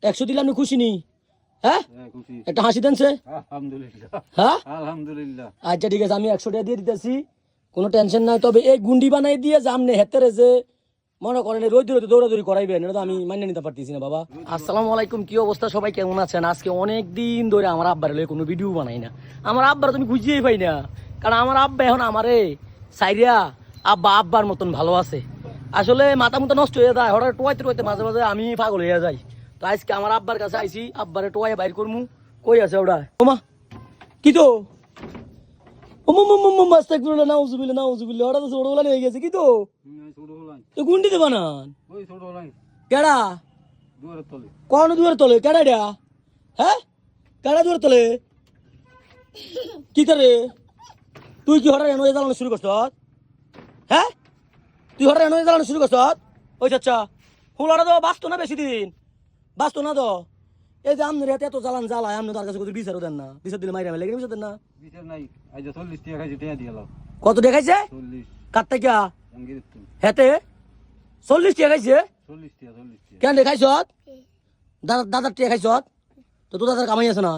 100 দিলে আপনি খুশি নি? হ্যাঁ, একটা হাসি দেন সে। হ্যাঁ আচ্ছা ঠিক আছে, আমি 100 টাকা দিয়ে দিতেছি, কোনো টেনশন নাই। তবে এই গুন্ডি বানাই দিয়ে যে আপনি হেতেরে যে মনে করেন রোদ রোদে দৌড়াদৌড়ি করাইবেন, এটা তো আমি মান্য নিতে পারতেছি না বাবা। আসসালামু আলাইকুম, কি অবস্থা সবাই, কেমন আছেন? আজকে অনেক দিন ধরে আমার আব্বার লয়ে কোনো ভিডিও বানাই না। আমার আব্বার তুমি খুঁজেই পাই না, কারণ আমার আব্বা এখন আমারে সাইরিয়া আব্বার মতন ভালো আছে। আসলে মাথা মুথা নষ্ট হয়ে যায়, হঠাৎ টোয়াইতে টোয়াইতে মাঝে মাঝে আমি পাগল হয়ে যাই। তো আজকে আমার আব্বার কাছে আইছি, আব্বারে টোয়াই বাইর করমু। কই আছে ওটা? ওমা কি তো গুন্ডিতে বানান কেডা? কোন দুয়ার তলে কেডা এটা? হ্যাঁ, কেডা দুয়ার তলে? কি করে তুই কি হঠাৎ এনে জ্বালানো শুরু করছ? হ্যাঁ, তুই হঠাৎ এনে জ্বালানো শুরু করছ? ওই আচ্ছা হুলাটা তো বাঁচতো না বেশি দিন, বাঁচতো না তো। এই যে আপনার এত জ্বালান জ্বালায়, আপনি তার কাছে বিচারও দেন না, বিচার দিলে মাইরা মেলে বিচার দেন না। কত দেখাইছে? কার টাকা? হেতে 40 টাকা খাইছে। কেন দেখাইছ? দাদার টাকা খাইছ তো? তোর দাদার কামাই আছে না?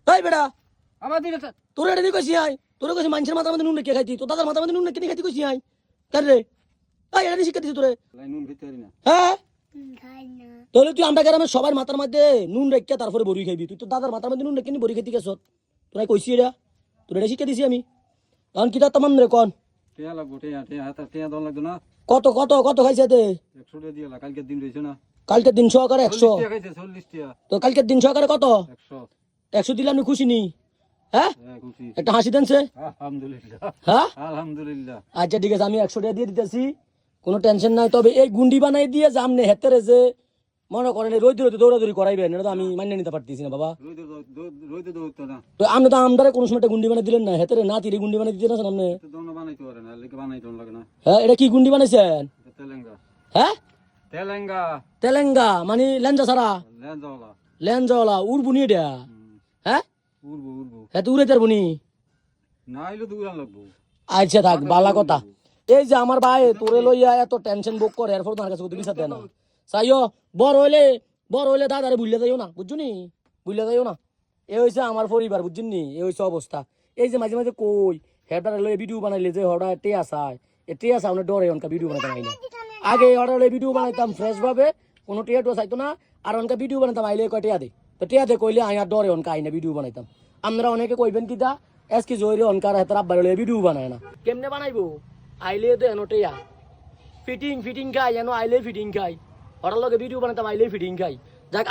তাই বেটা তোর এটা দিয়ে কইছি আই, তোরে কইছি মানুষের মাথার মধ্যে নুন রেখে খাইতি, তোর দাদার মাথার মধ্যে নুন রেখে খাইতি কইছি আই। কেন রে আই এটা শিক্ষা দিছি তোরে? হ্যাঁ, তাহলে তুই আমরা গ্রামের সবার মাথার মধ্যে নুন রেখে তারপরে বড়ি খাইবি, তুই তোর দাদার মাথার মধ্যে নুন রেখে বড়ি খাইতি গেছ? তোরাই কইছি এটা, তোর এটা শিক্ষা দিছি আমি। তখন কি তার তামান রে কন কত কত কত খাইছে? কালকের দিন সহকারে 100, তো কালকের দিন সহকারে কত? 100 দিলে আপনি খুশি নি? হ্যাঁ, একটা হাসি দেন সে। হ্যাঁ আচ্ছা ঠিক আছে, আমি 100 টাকা দিয়ে দিতেছি, কোনো টেনশন নাই। তবে এই গুন্ডি বানাই দিয়ে যে আপনি হেতেরে যে মনে করেন রোদ রোদে দৌড়াদৌড়ি করাইবেন, এটা তো আমি মান্য নিতে পারতেছি না বাবা। তো আপনি তো আমদারে কোনো সময় গুন্ডি বানাই দিলেন না, হেতেরে না তিরে গুন্ডি বানাই দিতেন আপনি। হ্যাঁ, এটা কি গুন্ডি বানাইছেন? হ্যাঁ, তেলেঙ্গা মানে লেঞ্জা ছাড়া, লেঞ্জাওয়ালা উড়বুনি এটা। হ্যাঁ হ্যাঁ, তো উড়ে যার বুনি। আচ্ছা থাক, বালা কথা। এই যে আমার ভাই তোরে লইয়া এত টেনশন বুক করে, এরপর তোমার কাছে বিচার দেয় না। চাইও বড় হইলে দাদারে ভুলে যাইও না, বুঝছো নি? ভুলে যাইও না। এ হয়েছে আমার পরিবার, বুঝছেন নি? এ হয়েছে অবস্থা। এই যে মাঝে মাঝে কই হেডারে লইয়া ভিডিও বানাইলে যে হঠাৎ টেয়া চায়, এ টেয়া চাও না ডরে অনকা ভিডিও বানাতে পারি না। আগে হঠাৎ ভিডিও বানাইতাম ফ্রেশ ভাবে, কোনো টেয়া টো চাইতো না, আর অনকা ভিডিও বানাতাম আইলে কয় টেয়া দে, তো টেয়া দে কইলে আই আর ডরে অনকা আইনা ভিডিও বানাইতাম। আপনারা অনেকে কইবেন কি দা এসকি জয়রে অনকার হেতার আব্বার লইয়া ভিডিও বানায় না, কেমনে বানাইবো? আইলে তো এনো টেয়া ফিটিং খাই, এনো আইলে ফিটিং খাই, হঠাৎ লগে ভিডিও বানাতাম আইলে ফিটিং খাই।